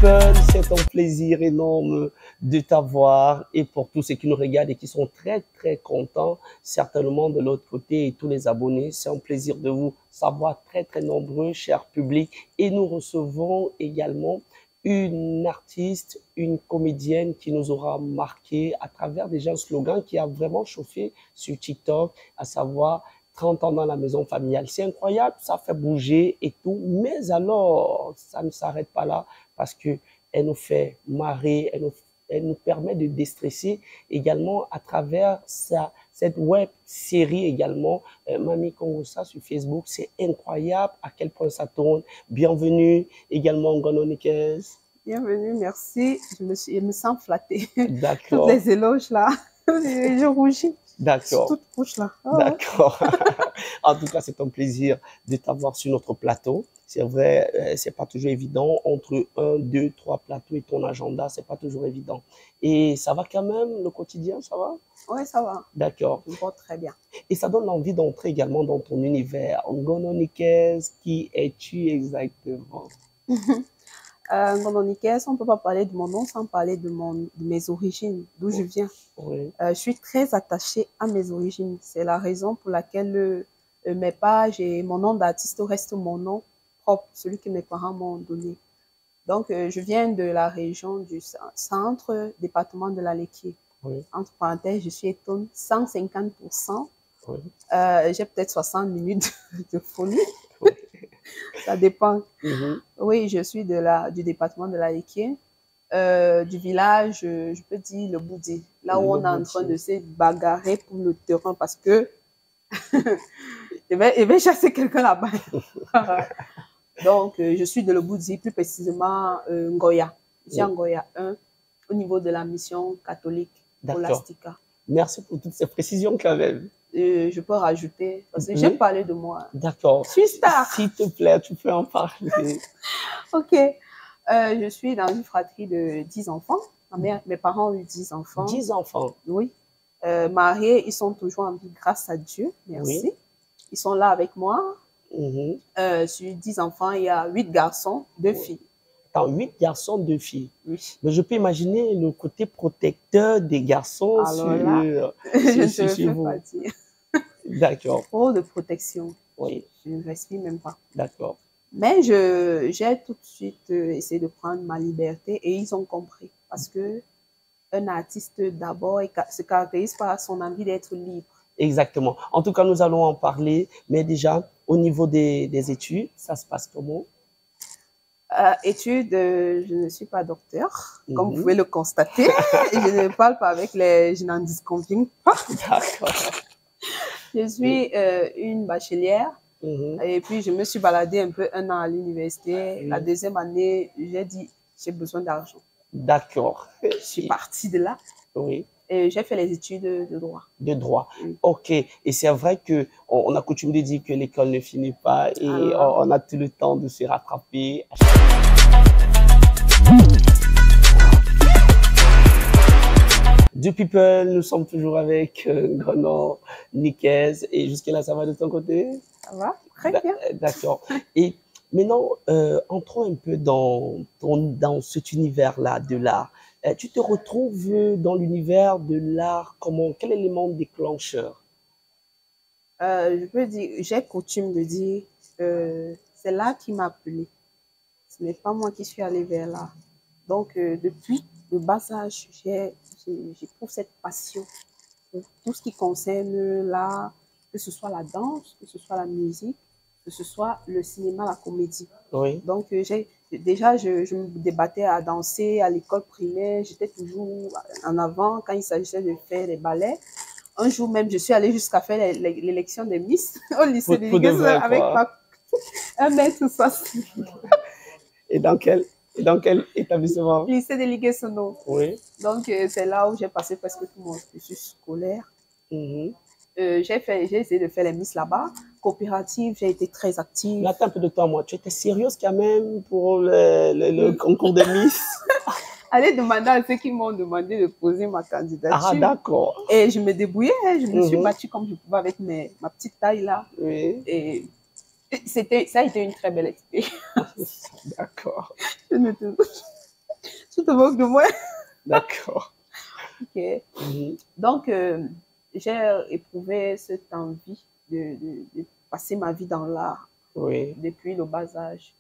People, c'est un plaisir énorme de t'avoir et pour tous ceux qui nous regardent et qui sont très très contents, certainement de l'autre côté et tous les abonnés, c'est un plaisir de vous savoir très très nombreux, cher public. Et nous recevons également une artiste, une comédienne qui nous aura marqué à travers déjà un slogan qui a vraiment chauffé sur TikTok, à savoir 30 ans dans la maison familiale. C'est incroyable, ça fait bouger et tout. Mais alors, ça ne s'arrête pas là parce que elle nous fait marrer, elle nous permet de déstresser également à travers cette web série également. Mamie Kongosa sur Facebook, c'est incroyable à quel point ça tourne. Bienvenue également Ngono Nikes. Bienvenue, merci. Je me sens flattée. D'accord. Toutes les éloges là, je rougis. D'accord. Toute bouche là. Oh, d'accord. En tout cas, c'est un plaisir de t'avoir sur notre plateau. C'est vrai, c'est pas toujours évident. Entre 1, 2, 3 plateaux et ton agenda, c'est pas toujours évident. Et ça va quand même, le quotidien, ça va? Oui, ça va. D'accord. Je me porte très bien. Et ça donne envie d'entrer également dans ton univers. Ngono Nikes, qui es-tu exactement? Ngono Nikes, on ne peut pas parler de mon nom sans parler de mes origines, d'où je viens. Oui. Je suis très attachée à mes origines. C'est la raison pour laquelle mes pages et mon nom d'artiste restent mon nom propre, celui que mes parents m'ont donné. Donc, je viens de la région du centre, département de l'Alequier. Oui. Entre parenthèses, je suis étonne, 150%. Oui. J'ai peut-être 60 minutes de folie. Oui. Ça dépend. Mhm. Oui, je suis du département de l'Alequier, du village, je peux dire le Boudi, là où on est en train de se bagarrer pour le terrain parce que je vais chasser quelqu'un là-bas. Donc, je suis de le Boudi, plus précisément Ngoya. Je suis en Ngoya 1, au niveau de la mission catholique pour l'Astica. Merci pour toutes ces précisions quand même. Je peux rajouter, parce que j'aime parler de moi. D'accord. Je suis star. S'il te plaît, tu peux en parler. Ok. Je suis dans une fratrie de 10 enfants. Mes parents ont eu 10 enfants. 10 enfants? Oui. Mariés, ils sont toujours en vie grâce à Dieu. Merci. Oui. Ils sont là avec moi. Sur 10 enfants, il y a 8 garçons, 2 filles. Attends, 8 garçons, 2 filles. Oui. Mais je peux imaginer le côté protecteur des garçons. Alors sur, là, je ne peux pas dire. D'accord. Trop de protection. Oui. Je ne respire même pas. D'accord. Mais j'ai tout de suite essayé de prendre ma liberté et ils ont compris. Parce que un artiste, d'abord, se caractérise par son envie d'être libre. Exactement. En tout cas, nous allons en parler. Mais déjà, au niveau des études, ça se passe comment? Études, je ne suis pas docteur, comme vous pouvez le constater. Et je ne parle pas avec je n'en disconviens pas. D'accord. Je suis une bachelière. Et puis, je me suis baladée un peu 1 an à l'université. La deuxième année, j'ai dit, j'ai besoin d'argent. D'accord. Je suis partie de là. Oui. Et j'ai fait les études de droit. De droit. Ok. Et c'est vrai que on a coutume de dire que l'école ne finit pas et on a tout le temps de se rattraper. Du People, nous sommes toujours avec Ngono Nikes et jusque-là, ça va de ton côté? Ça va, très bien. D'accord. Et maintenant, entrons un peu dans cet univers-là de l'art. Tu te retrouves dans l'univers de l'art comment? Quel élément déclencheur? Je peux dire, j'ai coutume de dire, c'est l'art qui m'a appelé. Ce n'est pas moi qui suis allée vers l'art. Donc, depuis le bas âge, j'éprouve cette passion pour tout ce qui concerne l'art, que ce soit la danse, que ce soit la musique, que ce soit le cinéma, la comédie. Oui. Donc, je me débattais à danser à l'école primaire. J'étais toujours en avant quand il s'agissait de faire les ballets. Un jour même, je suis allée jusqu'à faire l'élection des Miss au lycée de Ligues avec 1m60. Et dans quel établissement? Lycée de Ligues Sono. Oui. Donc, c'est là où j'ai passé presque tout mon cursus scolaire. J'ai essayé de faire les Miss là-bas. Coopérative, j'ai été très active. Mais attends un peu de temps, moi. Tu étais sérieuse quand même pour le concours des Miss? Allez demander à ceux qui m'ont demandé de poser ma candidature. Ah, d'accord. Et je me débrouillais, je me suis battue comme je pouvais avec ma petite taille là. Oui. Et ça a été une très belle expérience. D'accord. Tu te moques de moi? D'accord. Ok. Mhm. Donc, j'ai éprouvé cette envie de passer ma vie dans l'art Oui. depuis le bas âge.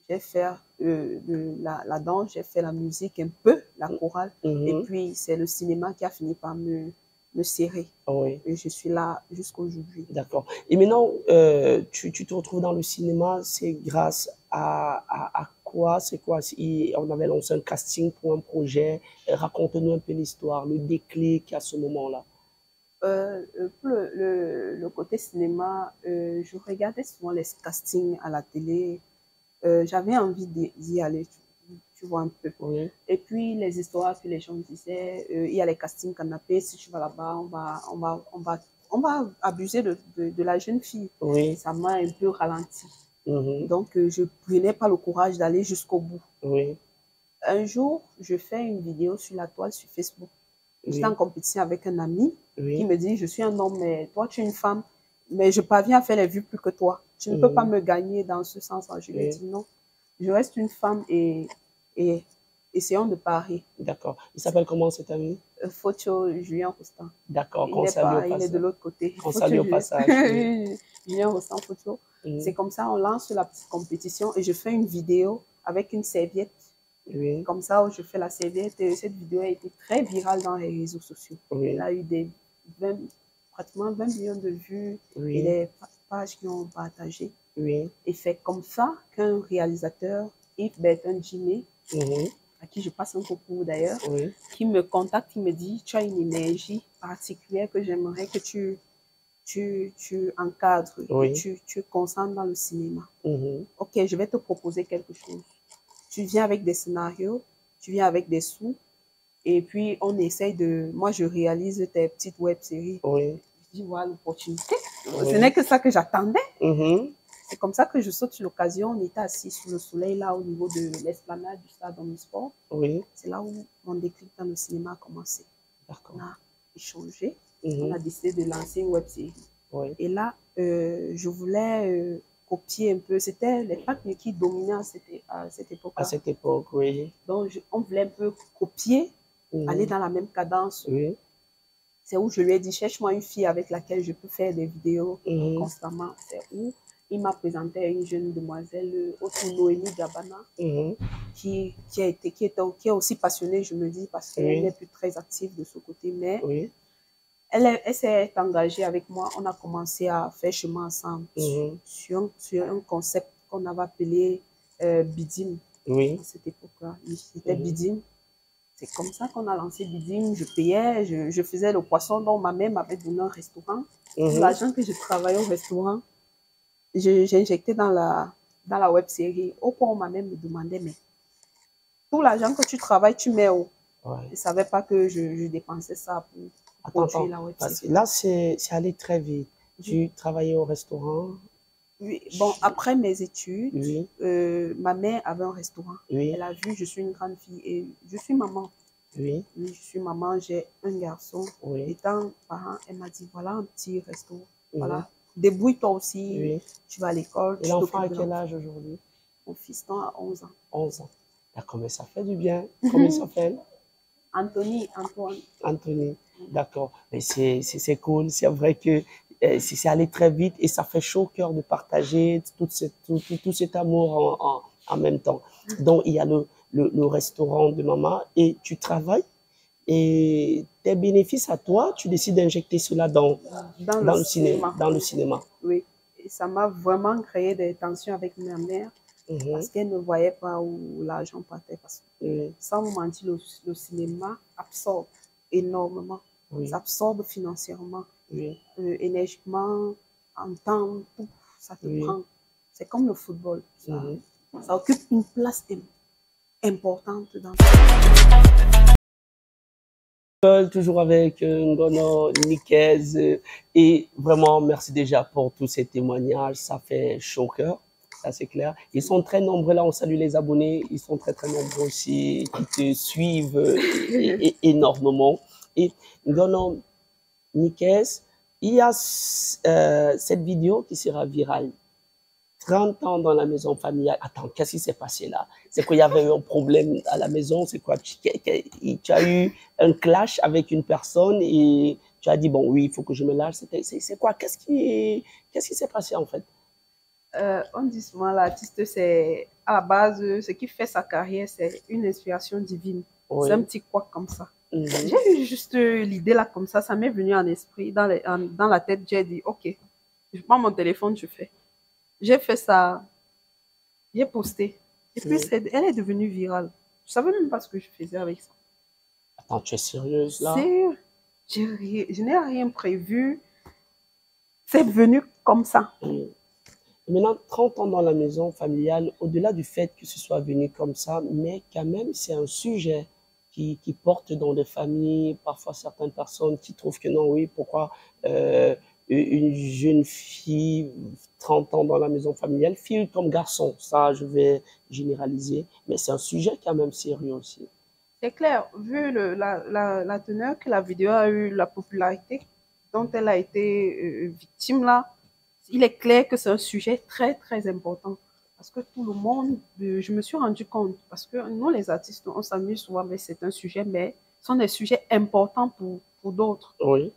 J'ai fait la danse, j'ai fait la musique un peu, la chorale, et Mhm. puis c'est le cinéma qui a fini par me serrer. Oui. Et je suis là jusqu'à aujourd'hui. D'accord. Et maintenant, tu te retrouves dans le cinéma, c'est grâce à quoi? C'est quoi? Si on avait lancé un casting pour un projet. Raconte-nous un peu l'histoire, le déclic à ce moment-là. Pour le côté cinéma, je regardais souvent les castings à la télé. J'avais envie d'y aller, tu vois un peu. Oui, Et puis les histoires que les gens disaient, il y a les castings canapés, si tu vas là-bas, on va abuser de la jeune fille. oui, Ça m'a un peu ralenti. mhm, Donc, je prenais pas le courage d'aller jusqu'au bout. oui, Un jour, je fais une vidéo sur la toile sur Facebook. J'étais en oui, compétition avec un ami qui oui, me dit, je suis un homme, mais toi, tu es une femme, mais je parviens à faire les vues plus que toi. Tu ne peux pas mhm, me gagner dans ce sens-là. Je lui ai oui. dit non. Je reste une femme et essayons de parier. D'accord. Il s'appelle comment cet ami? Photo Julien Roustan. D'accord, Il qu'on n'est salue au pas, il est de passage. l'autre côté. Qu'on Photo salue au Julien, passage, oui. Julien Roustan Photo. Mhm, C'est comme ça, on lance la petite compétition et je fais une vidéo avec une serviette. oui, Comme ça, où je fais la serviette. Et cette vidéo a été très virale dans les réseaux sociaux. Elle oui, a eu 20, pratiquement 20 millions de vues et oui, des pages qui ont partagé. oui, Et c'est comme ça qu'un réalisateur, Yves Bertin Jimé, mhm, à qui je passe un coucou d'ailleurs, oui, qui me contacte, il me dit, tu as une énergie particulière que j'aimerais que tu encadres et oui, tu concentres dans le cinéma. mhm, Ok, je vais te proposer quelque chose. Tu viens avec des scénarios, tu viens avec des sous, et puis on essaye de... Moi, je réalise tes petites web-séries. oui, Je dis, voilà l'opportunité. Ce oui, n'est que ça que j'attendais. mhm, C'est comme ça que je saute sur l'occasion. On était assis sous le soleil, là, au niveau de l'esplanade du stade Omnisport. oui, C'est là où mon déclic dans le cinéma a commencé. On d'accord. a échangé, on a Mhm, décidé de lancer une web-série. oui. Et là, je voulais copier un peu. C'était les packs qui dominaient à cette À époque-là. cette époque, oui. Donc, on voulait un peu copier, aller Mhm, dans la même cadence. oui, C'est où je lui ai dit, cherche-moi une fille avec laquelle je peux faire des vidéos mhm, constamment. C'est où il m'a présenté à une jeune demoiselle, autre Noémie Gabana, mhm, qui est aussi passionnée, je me dis, parce qu'elle n'est oui, plus très active de ce côté, mais oui, elle s'est engagée avec moi. On a commencé à faire chemin ensemble mhm, sur un concept qu'on avait appelé Bidim oui, à cette époque-là. C'était mhm, Bidim. C'est comme ça qu'on a lancé Bidim. Je payais, je faisais le poisson dont ma mère m'avait donné un restaurant. Tout mhm, l'argent que je travaillais au restaurant, j'injectais dans la web série. Au point où ma mère me demandait, mais tout l'argent que tu travailles, tu mets où? Je ouais. ne savais pas que je dépensais ça pour Attends, produire attends, la web parce que série. là, c'est allé très vite. Tu travaillais au restaurant? Oui, bon, après mes études, Oui, ma mère avait un restaurant. oui, Elle a vu, je suis une grande fille et je suis maman. oui, Oui, je suis maman, j'ai un garçon. oui, Étant parent, elle m'a dit, voilà un petit resto. mhm, Voilà, débrouille-toi aussi. oui. Tu vas à l'école, Et tu l'enfant a t'occupes de quel l'enfant. âge aujourd'hui? Mon fiston a 11 ans. 11 ans. D'accord, mais ça fait du bien. Comment il s'appelle? Anthony, Antoine. Anthony. D'accord. Mais c'est cool. C'est vrai que c'est allé très vite et ça fait chaud au cœur de partager tout cet amour en même temps. Donc, il y a le restaurant de maman et tu travailles et tes bénéfices à toi, tu décides d'injecter cela Dans le cinéma. dans le cinéma. Oui. Et ça m'a vraiment créé des tensions avec ma mère Mhm. parce qu'elle ne voyait pas où l'argent partait. Parce que, Oui, sans vous mentir, le cinéma absorbe énormément. Ça oui, absorbe financièrement, oui, énergiquement, en temps, tout. Ça te oui. prend. C'est comme le football. Mhm. Ça occupe une place importante dans Toujours avec Ngono Nikez et vraiment merci déjà pour tous ces témoignages, ça fait chaud au cœur, ça c'est clair. Ils sont très nombreux là, on salue les abonnés, ils sont très très nombreux aussi qui te suivent énormément. Et Ngono Nikez, il y a cette vidéo qui sera virale. 30 ans dans la maison familiale. Attends, qu'est-ce qui s'est passé là? C'est qu'il y avait eu un problème à la maison? C'est quoi? Tu as eu un clash avec une personne et tu as dit, bon, oui, il faut que je me lâche. C'est quoi? Qu'est-ce qui s'est passé en fait? On dit souvent l'artiste, c'est à la base, ce qui fait sa carrière, c'est une inspiration divine. C'est un Oui. petit quoi comme ça. Mhm. J'ai eu juste l'idée là comme ça m'est venu en esprit, dans la tête, j'ai dit, ok, je prends mon téléphone, je fais. J'ai fait ça, j'ai posté. Et puis, Oui. elle est devenue virale. Je savais même pas ce que je faisais avec ça. Attends, tu es sérieuse là? C'est, je n'ai rien prévu. C'est venu comme ça. Oui. Maintenant, 30 ans dans la maison familiale, au-delà du fait que ce soit venu comme ça, mais quand même, c'est un sujet qui porte dans des familles, parfois certaines personnes qui trouvent que non, oui, pourquoi une jeune fille, 30 ans dans la maison familiale, fille comme garçon, ça, je vais généraliser, mais c'est un sujet quand même sérieux aussi. C'est clair, vu la teneur que la vidéo a eu, la popularité dont elle a été victime là, il est clair que c'est un sujet très, très important. Parce que tout le monde, je me suis rendu compte, parce que nous, les artistes, on s'amuse souvent, mais c'est un sujet, mais ce sont des sujets importants pour d'autres. Oui,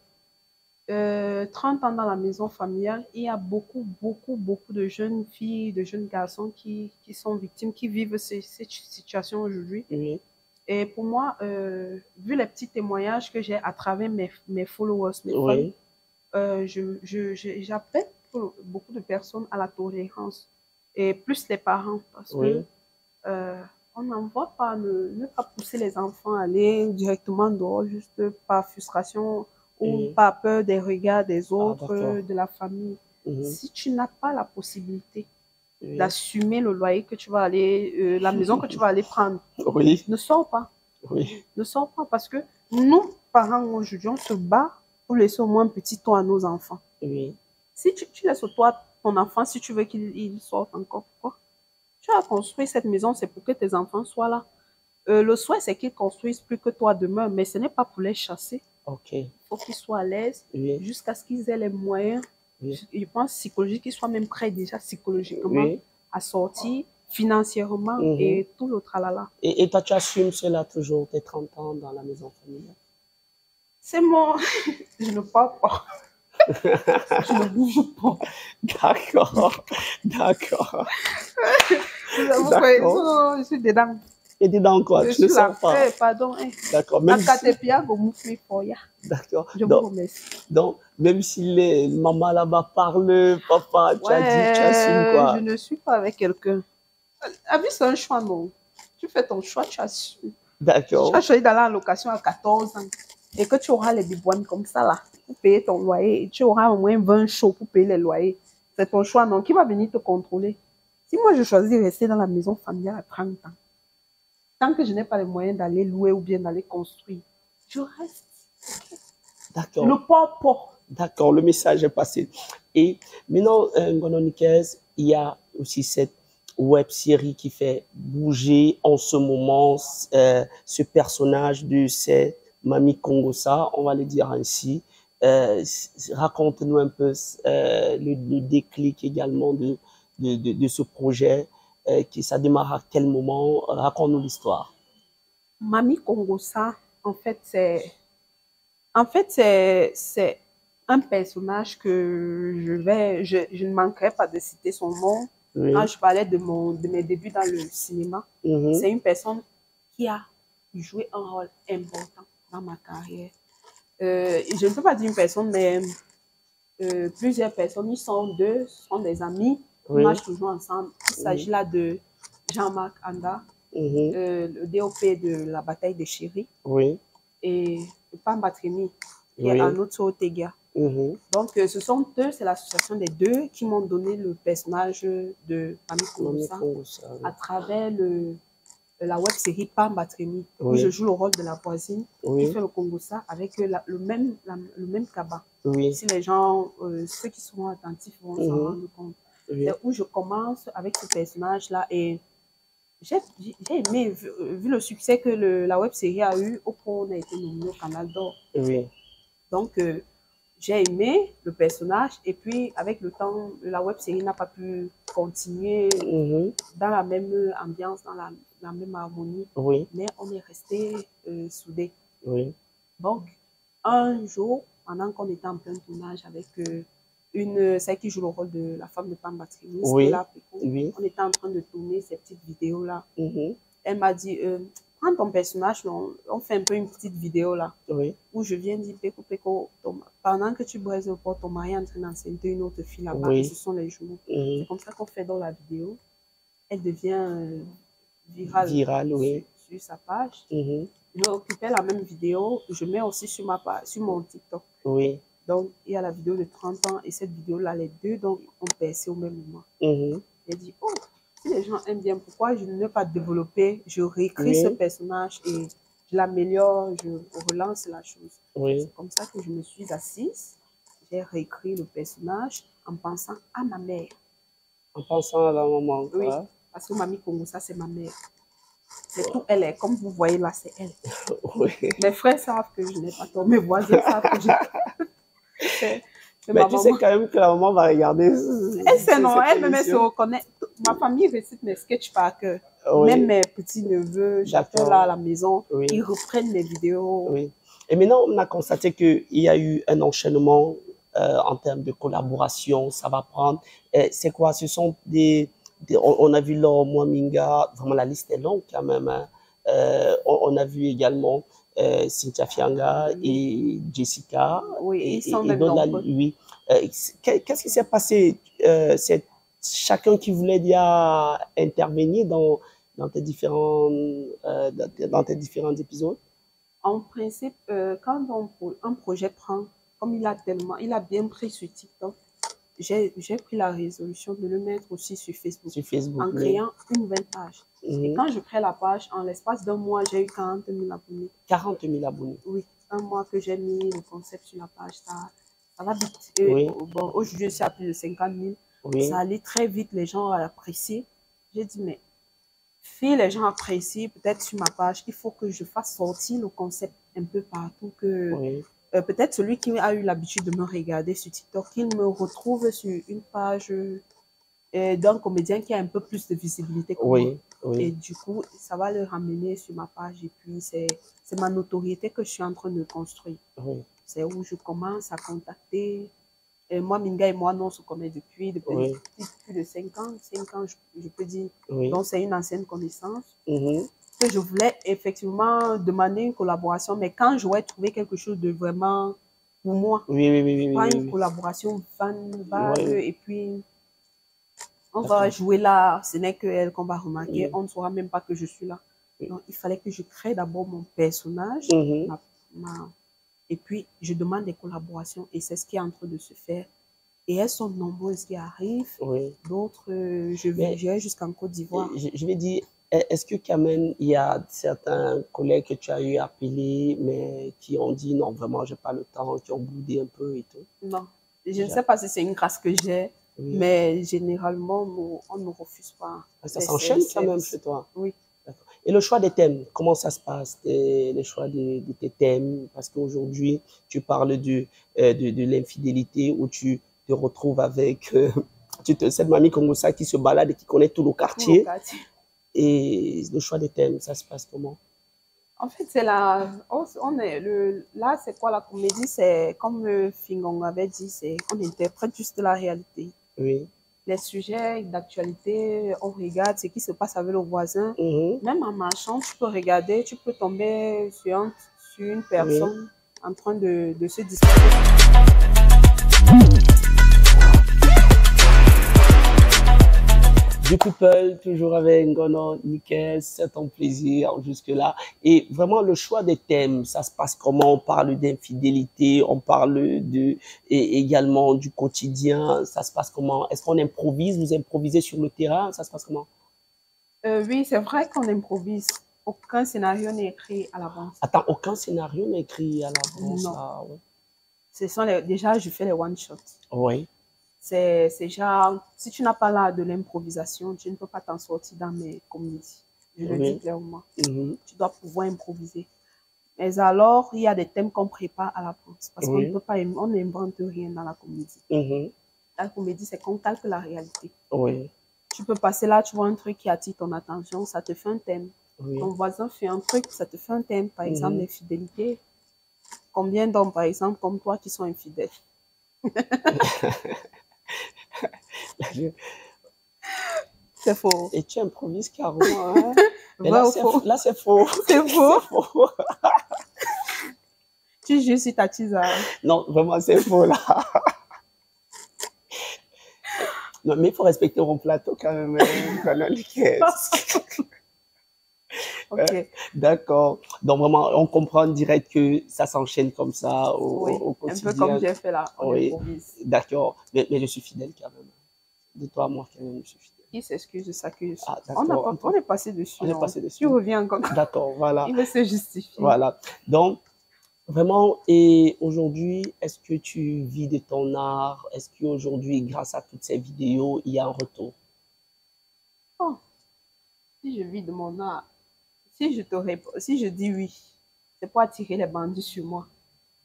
30 ans dans la maison familiale, il y a beaucoup, beaucoup, beaucoup de jeunes filles, de jeunes garçons qui sont victimes, qui vivent cette situation aujourd'hui. oui, Et pour moi, vu les petits témoignages que j'ai à travers mes followers, mes fans, oui, j'appelle beaucoup de personnes à la tolérance et plus les parents parce que oui, euh, on n'en voit pas ne pas pousser les enfants à aller directement dehors juste par frustration ou oui. par peur des regards des Ah, autres, d'accord. de la famille. Mhm. Si tu n'as pas la possibilité Oui, d'assumer le loyer que tu vas aller, la maison que tu vas aller prendre, oui, ne sors pas. oui, Ne sors pas parce que nous, parents, aujourd'hui, on se bat pour laisser au moins un petit toit à nos enfants. oui, Si tu laisses au toit ton enfant, si tu veux qu'il sorte encore, pourquoi? Tu as construit cette maison, c'est pour que tes enfants soient là. Le souhait, c'est qu'ils construisent plus que toi demain, mais ce n'est pas pour les chasser. ok, Il faut qu'ils soient à l'aise oui, jusqu'à ce qu'ils aient les moyens, oui, je pense psychologiques, qu'ils soient même prêts déjà psychologiquement oui. à sortir financièrement Mhm. et tout le tralala. Et toi, tu assumes cela toujours, tes 30 ans dans la maison familiale. C'est mon... je ne parle pas. Je ne bouge pas. D'accord, d'accord, Vous voyez, d'accord. je suis dedans. Et dis donc quoi, Je tu ne suis là. sors pas. Pardon. D'accord, même si, Akatepia, Gomoufli Foya. d'accord. Je vous remercie. Donc, même si les mamans là-bas parlent, papa, tu as dit, tu assumes Ouais, je quoi. ne suis pas avec quelqu'un. La vie, c'est un choix, non. Tu fais ton choix, tu assumes. Si tu as D'accord, choisi d'aller en location à 14 ans et que tu auras les bibouanes comme ça, là, pour payer ton loyer, et tu auras au moins 20 shows pour payer les loyers, c'est ton choix, non. Qui va venir te contrôler? Si moi, je choisis de rester dans la maison familiale à 30 ans, tant que je n'ai pas les moyens d'aller louer ou bien d'aller construire, je reste. Je ne d'accord, pars pas. d'accord, le message est passé. Et maintenant, Ngononikez, il y a aussi cette web série qui fait bouger en ce moment ce personnage de cette Mamie Kongosa, on va le dire ainsi. Raconte-nous un peu le déclic également de ce projet, qui ça démarre à quel moment? Raconte-nous l'histoire. Mamie Kongosa, en fait, c'est un personnage que je ne manquerai pas de citer son nom. Quand Oui. je parlais de mes débuts dans le cinéma, Mhm. c'est une personne qui a joué un rôle important dans ma carrière. Je ne peux pas dire une personne, mais plusieurs personnes, ils sont deux, ce sont des amis, ils Oui. marchent toujours ensemble. Il Oui. s'agit là de Jean-Marc Anda, Mhm. le DOP de la bataille de Chéri, Oui. et Pambatremi, qui est Oui. un autre Otega. Mhm. Donc, ce sont eux, c'est l'association des deux qui m'ont donné le personnage de Mamie Mamie Kongosa Kongosa. à travers la web série Pambatremi, où je Oui. joue le rôle de la voisine qui Oui. fait le Kongosa avec le même cabas. Oui. Si les gens, ceux qui sont attentifs vont s'en Mhm. rendre compte. C'est Oui. où je commence avec ce personnage-là et j'ai aimé, vu le succès que la web série a eu, au point où on a été nominé au Canal d'Or. Oui. Donc, j'ai aimé le personnage et puis avec le temps, la web série n'a pas pu continuer dans la même ambiance, dans la même harmonie, Oui, mais on est resté soudés. oui, Donc, un jour, pendant qu'on était en plein tournage avec celle qui joue le rôle de la femme de Pam Batrini, oui, Stella Peko, oui. on était en train de tourner ces petites vidéos-là. Mhm. Elle m'a dit, prends ton personnage, on fait un peu une petite vidéo là, Oui, où je viens dire, Peko, Peko, pendant que tu braises le port, ton mari est en train d'enceinte une autre fille là-bas, et oui. ce sont les journaux. Mhm. C'est comme ça qu'on fait dans la vidéo. Elle devient virale Viral, oui. sur sa page. Mhm. Je récupère la même vidéo, je mets aussi sur ma page, sur mon TikTok. Oui. Donc, il y a la vidéo de 30 ans et cette vidéo-là, les deux donc, ont percé au même moment. Mhm. J'ai dit, oh, si les gens aiment bien, pourquoi je ne vais pas développer? Je réécris ce Oui, personnage et je l'améliore, je relance la chose. oui. C'est comme ça que je me suis assise. J'ai réécrit le personnage en pensant à ma mère. En pensant à la maman, Oui, quoi. parce que Mamie Congo, ça c'est ma mère. C'est tout elle est. Comme vous voyez là, c'est elle. Oui. Mes frères savent que je n'ai pas tort. Mes voisins savent que c'est Mais ma tu sais maman. quand même que la maman va regarder Elle sait non, cette elle me se émission. reconnaît. Ma famille récite mes sketchs par cœur. Oui, Même mes petits-neveux, chacun là à la maison, oui, ils reprennent mes vidéos. oui. Et maintenant, on a constaté qu'il y a eu un enchaînement en termes de collaboration. Ça va prendre. C'est quoi? Ce sont on a vu Laure Mwaminga, vraiment la liste est longue quand même. Hein. On a vu également Cynthia Fianga et Jessica Oui, ils sont et même d'autres là, nombreux. oui. Qu'est-ce qui s'est passé? C'est chacun qui voulait bien intervenir dans tes dans tes différents épisodes? En principe, quand un projet prend, comme il a bien pris sur TikTok, j'ai pris la résolution de le mettre aussi sur Facebook, Sur Facebook, en oui. créant une nouvelle page. Et quand je crée la page, en l'espace d'un mois, j'ai eu 40 000 abonnés. 40 000 abonnés. Oui, un mois que j'ai mis le concept sur la page, ça va vite. Et, Oui. bon, aujourd'hui, je suis à plus de 50 000. Oui. Ça allait très vite, les gens apprécié. J'ai dit, mais si les gens apprécient, peut-être sur ma page, il faut que je fasse sortir le concept un peu partout, que Oui. peut-être celui qui a eu l'habitude de me regarder sur TikTok, qu'il me retrouve sur une page d'un comédien qui a un peu plus de visibilité que moi. Oui. Oui. Et du coup, ça va le ramener sur ma page. Et puis, c'est ma notoriété que je suis en train de construire. Oui. C'est où je commence à contacter. Et moi, Minga et moi, nous, on se connaît depuis Oui. plus de 5 ans. 5 ans, je peux dire. Oui. Donc, c'est une ancienne connaissance. Mhm. Que je voulais effectivement demander une collaboration. Mais quand j'aurais trouvé quelque chose de vraiment pour moi, Oui, oui, oui, oui, pas oui, une oui. collaboration vague Oui. et puis on va D'accord. jouer là, ce n'est que elle qu'on va remarquer, Oui. on ne saura même pas que je suis là. Oui. Donc, il fallait que je crée d'abord mon personnage, Mhm. et puis je demande des collaborations, et c'est ce qui est en train de se faire. Et elles sont nombreuses qui arrivent, Oui. d'autres, je Mais vais jusqu'en Côte d'Ivoire. je vais dire, est-ce que quand même il y a certains collègues que tu as eu appelés, mais qui ont dit non, vraiment, j'ai pas le temps, qui ont boudé un peu et tout? Non, je ne Déjà. sais pas si c'est une grâce que j'ai, Oui. mais généralement, on ne refuse pas. Ça s'enchaîne quand même chez toi. Oui. D'accord. Et le choix des thèmes, comment ça se passe, le choix de tes thèmes? Parce qu'aujourd'hui, tu parles de l'infidélité où tu te retrouves avec cette mamie Kongosa qui se balade et qui connaît tout le Tout le quartier. quartier. Et le choix des thèmes, ça se passe comment? En fait, c'est là, c'est quoi la comédie? C'est comme Fingong avait dit, on interprète juste la réalité. Oui. Les sujets d'actualité, on regarde ce qui se passe avec le voisin. Mhm. Même en marchant, tu peux regarder, tu peux tomber sur une Oui. personne en train de se disputer. Du People, toujours avec Ngono, nickel, c'est un plaisir jusque-là. Et vraiment, le choix des thèmes, ça se passe comment? On parle d'infidélité, on parle et également du quotidien, ça se passe comment? Est-ce qu'on improvise? Vous improvisez sur le terrain? Ça se passe comment? Oui, c'est vrai qu'on improvise. Aucun scénario n'est écrit à l'avance. Attends, aucun scénario n'est écrit à l'avance? Non. Ah, ouais. Ce sont déjà, je fais les one-shots. Oui. C'est genre, si tu n'as pas là de l'improvisation, tu ne peux pas t'en sortir dans mes comédies. Je le dis Oui. clairement. Mhm. Tu dois pouvoir improviser. Mais alors, il y a des thèmes qu'on prépare à l'avance parce qu'on ne Oui. peut pas, on n'invente rien dans la comédie. Mhm. La comédie, c'est qu'on calque la réalité. Oui. Tu peux passer là, tu vois un truc qui attire ton attention, ça te fait un thème. Oui. Ton voisin fait un truc, ça te fait un thème. Par exemple, Mhm. l'infidélité. Combien d'hommes, par exemple, comme toi, qui sont infidèles? C'est faux. Et tu improvises carrément, hein? Mais Vrai ou faux? là, c'est faux. C'est faux. C'est faux. Tu joues sur ta tisane. Non, vraiment, c'est faux, là. Non, mais il faut respecter mon plateau quand même, Colonel Caisse. Ok. D'accord. Donc, vraiment, on comprend direct que ça s'enchaîne comme ça Oui. au Un peu comme quotidien. j'ai fait là. On Oui. improvise. D'accord. Mais je suis fidèle quand même. De toi à moi, quand même, je suis fidèle. Qui s'excuse s'accuse. Ah, On d'accord. est passé dessus. On est Non? passé dessus. Tu reviens encore. D'accord, voilà. Il veut se justifier. Voilà. Donc, vraiment, et aujourd'hui, est-ce que tu vis de ton art? Est-ce qu'aujourd'hui, grâce à toutes ces vidéos, il y a un retour? Oh, si je vis de mon art, si je te réponds, si je dis oui, c'est pour attirer les bandits sur moi.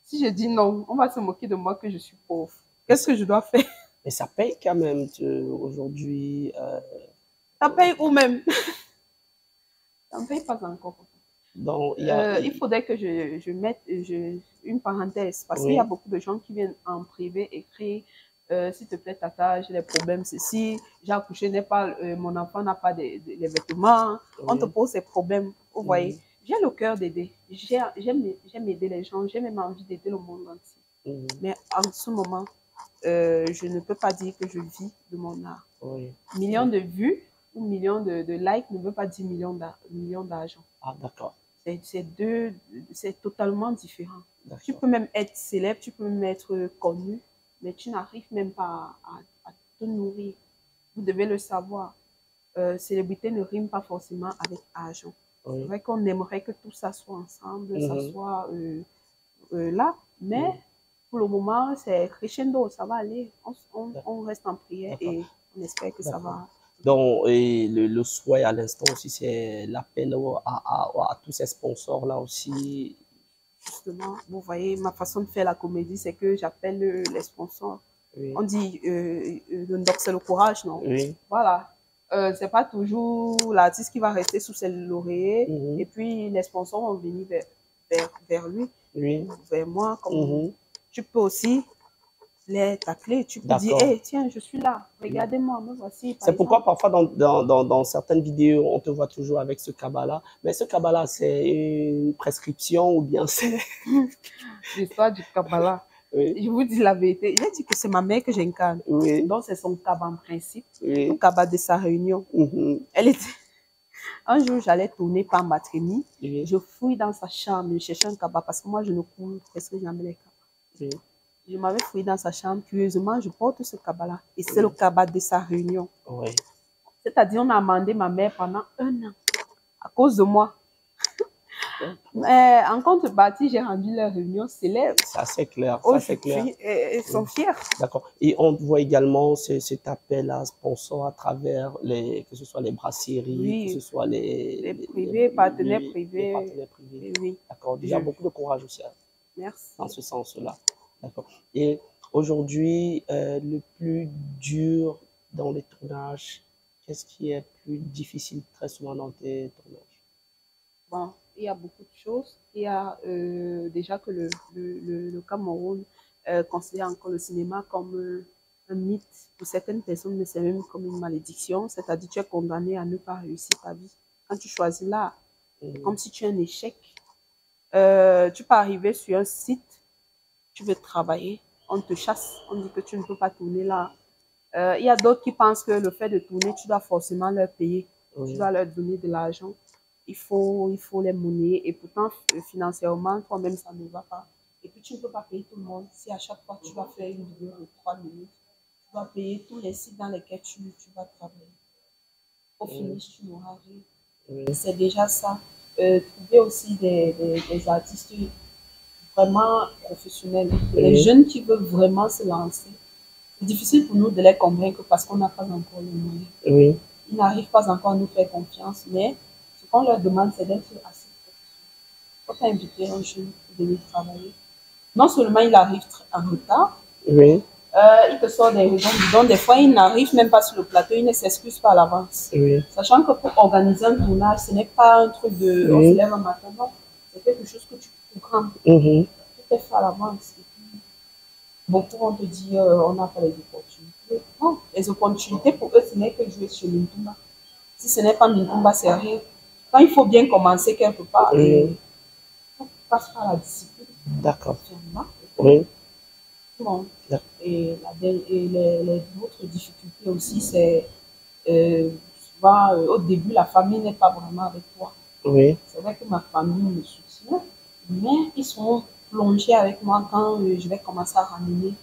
Si je dis non, on va se moquer de moi que je suis pauvre. Qu'est-ce que je dois faire? Mais ça paye quand même aujourd'hui. Ça paye ou même? Ça ne paye pas encore. Donc, Il faudrait que je mette une parenthèse parce qu'il y a oui, beaucoup de gens qui viennent en privé écrire s'il te plaît, tata, j'ai des problèmes, ceci, j'ai accouché, mon enfant n'a pas les vêtements, on te oui, pose ces problèmes, vous voyez. mhm, J'ai le cœur d'aider, j'aime aider les gens, j'ai même envie d'aider le monde entier. mhm, Mais en ce moment, je ne peux pas dire que je vis de mon art. oui. Millions de vues ou millions de likes ne veut pas dire millions d'argent. Ah, d'accord, C'est totalement différent. Tu d'accord. peux même être célèbre, tu peux même être connu, mais tu n'arrives même pas à te nourrir. Vous devez le savoir. Célébrité ne rime pas forcément avec argent. C'est Oui, vrai qu'on aimerait que tout ça soit ensemble, ça mhm, soit là, mais mhm, pour le moment, c'est crescendo, ça va aller. On reste en prière d'accord, et on espère que ça d'accord. va. Donc, et le souhait à l'instant aussi, c'est l'appel à tous ces sponsors-là aussi. Justement, vous voyez, ma façon de faire la comédie, c'est que j'appelle les sponsors. Oui, On dit, donc c'est le courage, non? oui, Voilà. C'est pas toujours l'artiste qui va rester sous ses lauriers mhm, et puis les sponsors vont venir vers lui, oui, vers moi. Comme mhm, tu peux aussi les tacler, tu peux dire, d'accord. hey, tiens, je suis là, Oui. regardez-moi, me voici, par C'est pourquoi exemple. parfois dans certaines vidéos, on te voit toujours avec ce cabas-là. Mais ce cabas-là, c'est une prescription ou bien c'est... L'histoire du Kabbalah. Oui, Je vous dis la vérité. J'ai dit que c'est ma mère que j'incarne. oui, Donc, c'est son cabas en principe. Le oui. cabas de sa réunion. Mhm, Elle était... Un jour, j'allais tourner par Matrémy. oui, Je fouille dans sa chambre, je cherchais un cabas parce que moi, je ne cours presque jamais les cabas. oui, Je m'avais fouillé dans sa chambre. Curieusement, je porte ce cabas-là. Et c'est le oui, cabas de sa réunion. oui. C'est-à-dire, on a amendé ma mère pendant 1 an à cause de moi. Mais en contrepartie, j'ai rendu leur réunion célèbre. Ça, c'est clair, ça, c'est clair. Aujourd'hui, ils sont Oui. fiers. D'accord. Et on voit également cet appel à sponsor à travers que ce soit les brasseries, que ce Oui, soit les privés, partenaires les privés. partenaires privés. Oui, oui. D'accord. Déjà, beaucoup de courage aussi, hein, Merci. dans ce sens-là. D'accord. Et aujourd'hui, le plus dur dans les tournages, qu'est-ce qui est plus difficile très souvent dans tes tournages? Bon, il y a beaucoup de choses. Il y a déjà que le Cameroun considère encore le cinéma comme un mythe. Pour certaines personnes, mais c'est même comme une malédiction. C'est-à-dire tu es condamné à ne pas réussir ta vie. Quand tu choisis là, c'est comme si tu es un échec. Tu peux arriver sur un site, tu veux travailler, on te chasse, on dit que tu ne peux pas tourner là. Il y a d'autres qui pensent que le fait de tourner, tu dois forcément leur payer. Tu Oui, dois leur donner de l'argent. Il faut les monnayer. Et pourtant, financièrement, toi-même, ça ne va pas. Et puis, tu ne peux pas payer tout le monde. Si à chaque fois, tu dois faire une vidéo de 3 minutes, tu dois payer tous les sites dans lesquels tu vas travailler. Au oui, finish, tu n'auras rien. oui, C'est déjà ça. Trouver aussi des artistes vraiment professionnels. Les oui, jeunes qui veulent vraiment se lancer. C'est difficile pour nous de les convaincre parce qu'on n'a pas encore les moyens. oui, Ils n'arrivent pas encore à nous faire confiance, mais ce qu'on leur demande, c'est d'être assez professionnels. quand tu as invité un jeune pour venir travailler, non seulement il arrive en retard, Oui, il te sort des raisons bidons. Des fois, il n'arrive même pas sur le plateau, il ne s'excuse pas à l'avance. oui, Sachant que pour organiser un tournage, ce n'est pas un truc de on se oui. lève un matin, non. C'est quelque chose que tu programmes. Mhm. Tout est fait à l'avance. Et puis, beaucoup vont te dire on n'a pas les opportunités. Non, les opportunités pour eux, ce n'est que jouer sur Mintumba. Si ce n'est pas Mintumba, c'est rien. Quand il faut bien commencer quelque part, et Oui, tout passe par la discipline. d'accord. Fermement, Oui, bon. d'ac- Et, les autres difficultés aussi, c'est souvent au début, la famille n'est pas vraiment avec toi. oui, C'est vrai que ma famille me soutient, mais ils sont plongés avec moi quand je vais commencer à ramener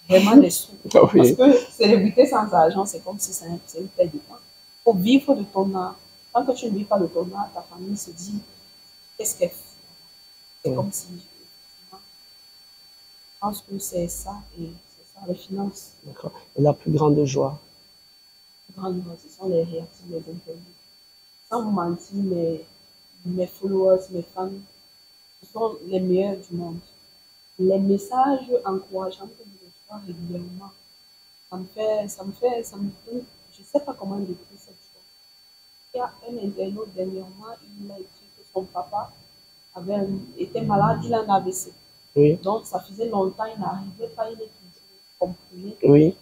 vraiment des sous. Parce oui, que célébrité sans argent, c'est comme si c'est une perte de temps. Il faut vivre de ton art. Tant que tu ne vis pas de ton art, ta famille se dit qu'est-ce qu'elle fait. C'est oui, comme si je pense que c'est ça, et c'est ça, les finances. d'accord. Et la plus grande joie. Grande, ce sont les réactions, les interviews. Sans vous mentir, mes followers, mes fans, ce sont les meilleurs du monde. Les messages encourageants que je reçois régulièrement, ça me donne, je ne sais pas comment décrire cette chose. Il y a un internaute dernièrement, il a écrit que son papa était malade, il a un AVC. Oui, Donc, ça faisait longtemps, il n'arrivait pas, il est toujours comprimé. oui,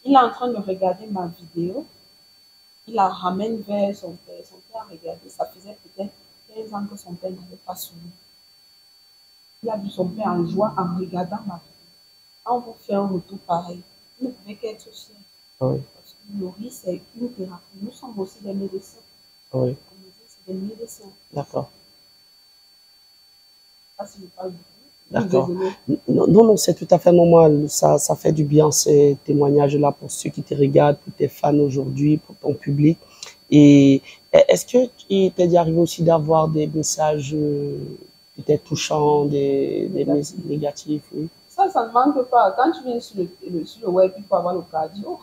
Il est en train de regarder ma vidéo, il la ramène vers son père. Son père a regardé, ça faisait peut-être 15 ans que son père n'avait pas souri. Il a vu son père en joie en regardant ma vidéo. Quand on vous fait un retour pareil, vous ne pouvez qu'être fier. oui, Parce que le riz, c'est une thérapie. Nous sommes aussi des médecins. oui, Comme je dis, c'est des médecins. d'accord. Je ne sais pas si je parle beaucoup. D'accord. Désolée. Non, non, non, c'est tout à fait normal. Ça fait du bien ces témoignages-là pour ceux qui te regardent, pour tes fans aujourd'hui, pour ton public. Et est-ce que il t'est déjà arrivé aussi d'avoir des messages peut-être touchants, des messages Négatif. négatifs, oui? Ça ne manque pas. Quand tu viens sur le web, il faut avoir le cardio.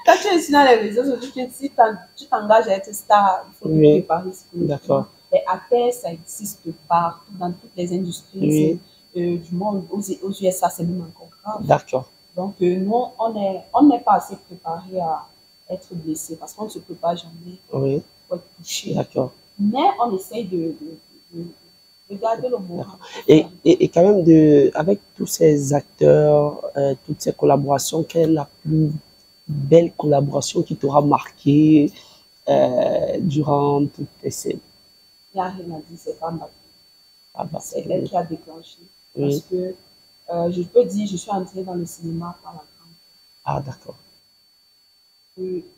Quand tu es sur les réseaux sociaux, si tu t'engages à être star, il faut te Oui, préparer psychologiquement. d'accord. Et à terre, ça existe partout, dans toutes les industries Oui, du monde. Aux USA, c'est même encore grave. d'accord. Donc, nous, on n'est pas assez préparé à être blessé parce qu'on ne se prépare jamais Oui, pour être touché. d'accord. Mais on essaye de, de garder le moral. Et quand même, avec tous ces acteurs, toutes ces collaborations, quelle est la plus belle collaboration qui t'aura marqué durant toutes tes scènes? Il n'y a rien à dire, c'est pas ma vie. Ah bah, C'est elle qui a déclenché. Parce oui. que je peux dire, je suis entrée dans le cinéma par la grande. Ah, d'accord.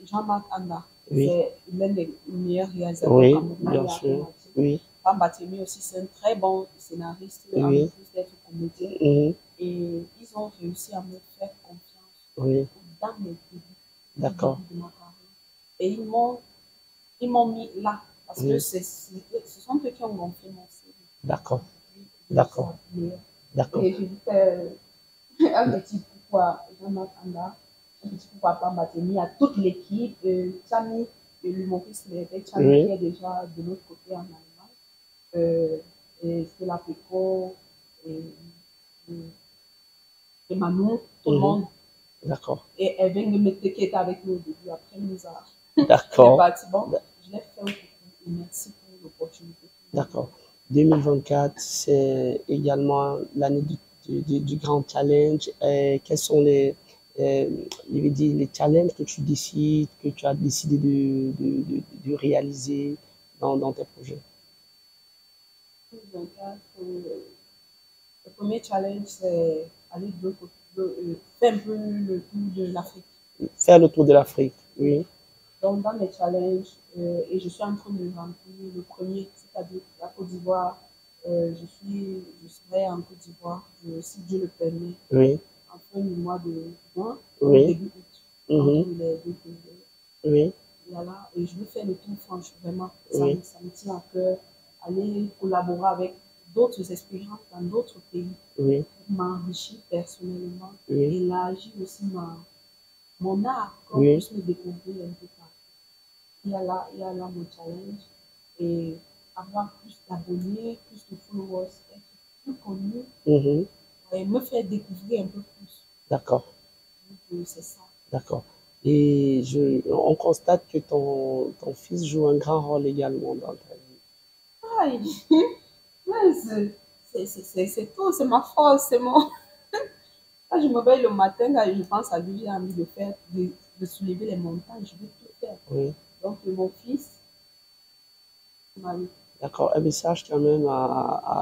Jean-Marc Anda, Oui, c'est l'un des meilleurs réalisateurs oui, camerounais, il bien n'y a rien sûr. à dire. Oui, Pambatemi aussi, c'est un très bon scénariste, en oui, plus d'être comédien. mhm, Et ils ont réussi à me faire confiance oui, dans mes débuts, au d'accord. début de ma carrière. Et ils m'ont mis là, parce que Oui, ce sont eux qui ont gonflé mon CV. d'accord, Je suis d'accord, appelée. d'accord, Et je dis un petit coucou à Jean-Marc Anda, un petit coucou à Pambatemi, à toute l'équipe, Chami, l'humoriste Chami qui oui, est déjà de l'autre côté en Allemagne, euh, et Stella Peco, et, et Manon, tout le mhm, monde. d'accord, Et elle vient de me qui était avec nous au début, après elle est d'accord, partie. Bon, je l'ai fait au coucou et merci pour l'opportunité. d'accord. 2024, c'est également l'année du grand challenge. Quels sont euh, je veux dire, les challenges que tu décides, que tu as décidé de réaliser dans tes projets? 2024, le premier challenge, c'est aller faire un peu le tour de l'Afrique. Faire le tour de l'Afrique, oui, Donc, dans mes challenges, et je suis en train de remplir le premier, c'est-à-dire la Côte d'Ivoire. Je serai en Côte d'Ivoire, si Dieu le permet, oui, en fin du mois de juin, donc oui, début août, entre mhm, les deux pays. oui, Voilà, et je veux faire le tour franche, vraiment. oui, Ça me tient à cœur. Aller collaborer avec d'autres expériences dans d'autres pays oui, pour m'enrichir personnellement, oui, élargir aussi mon art, qu'on oui, puisse me découvrir un peu partout. Il y a là mon challenge. Et avoir plus d'abonnés, plus de followers, être plus connu Mhm. et me faire découvrir un peu plus. D'accord, Donc, c'est ça. d'accord. Et on constate que ton fils joue un grand rôle également dans ta vie. Aïe, ouais, c'est tout, c'est ma force, c'est mon. Quand je me réveille le matin, quand je pense à lui, j'ai envie de faire, de soulever les montagnes, je vais tout faire. Oui, Donc, mon fils, ma vie. d'accord. Un message quand même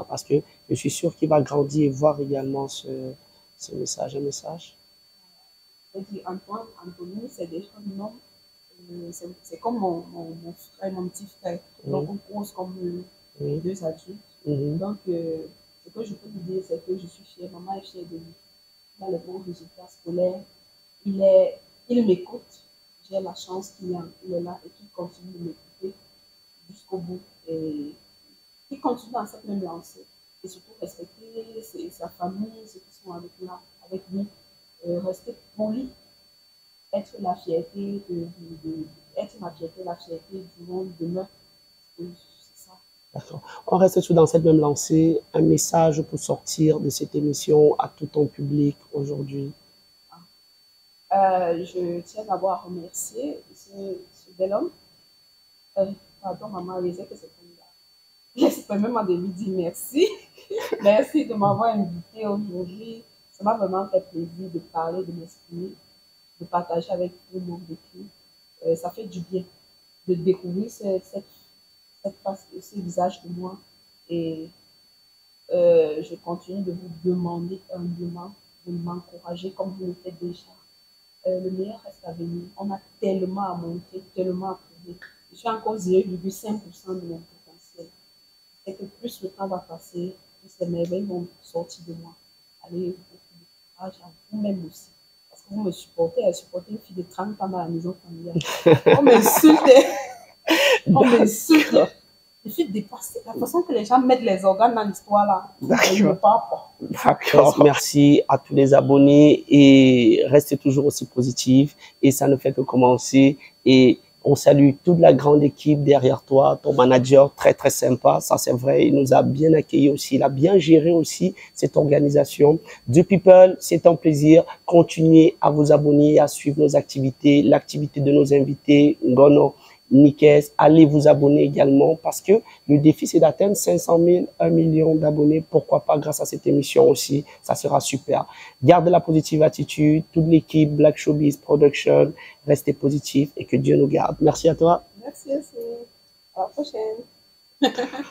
parce que je suis sûr qu'il va grandir et voir également ce message. Un message. Je dis Antoine, Anthony, c'est déjà un homme. C'est comme mon frère, mon petit frère. Donc, Oui, on cause comme oui. deux adultes. Mhm. Donc, ce que je peux lui dire, c'est que je suis fière. Maman est fière de lui. Il a les bons résultats scolaires. Il est, il m'écoute. J'ai la chance il est là et qu'il continue de m'écouter jusqu'au bout. Et qu'il continue dans cette même lancée. Et surtout respecter sa famille, ceux qui sont avec lui. Rester poli, être la fierté être ma fierté, la fierté du monde demain. C'est ça. D'accord. On reste toujours dans cette même lancée. Un message pour sortir de cette émission à tout ton public aujourd'hui. Je tiens d'abord à remercier ce bel homme. Euh, Pardon, maman, je sais que c'est comme ça. J'espère même de lui dire merci. Merci de m'avoir invité aujourd'hui. Ça m'a vraiment fait plaisir de parler, de m'exprimer, de partager avec vous mon vécu. Ça fait du bien de découvrir cette face, ce visage de moi. Et je continue de vous demander humblement de m'encourager comme vous le faites déjà. Le meilleur reste à venir. On a tellement à montrer, tellement à prouver. Je suis encore 0,5% de mon potentiel. C'est que plus le temps va passer, plus les merveilles vont sortir de moi. Allez, beaucoup de courage à vous-même aussi. Parce que vous me supportez une fille de 30 ans dans la maison familiale. On m'insulte, on m'insulte. Je suis dépassée. La façon que les gens mettent les organes dans l'histoire là, je ne parle pas. D'accord. Merci à tous les abonnés et restez toujours aussi positifs et ça ne fait que commencer et on salue toute la grande équipe derrière toi, ton manager très très sympa, ça c'est vrai, il nous a bien accueillis aussi, il a bien géré aussi cette organisation. Du People, c'est un plaisir, continuez à vous abonner, à suivre nos activités, l'activité de nos invités, Ngono, Nikes, allez vous abonner également parce que le défi, c'est d'atteindre 500 000, 1 million d'abonnés. Pourquoi pas grâce à cette émission aussi. Ça sera super. Gardez la positive attitude. Toute l'équipe Black Showbiz Production, restez positif et que Dieu nous garde. Merci à toi. Merci aussi. À la prochaine.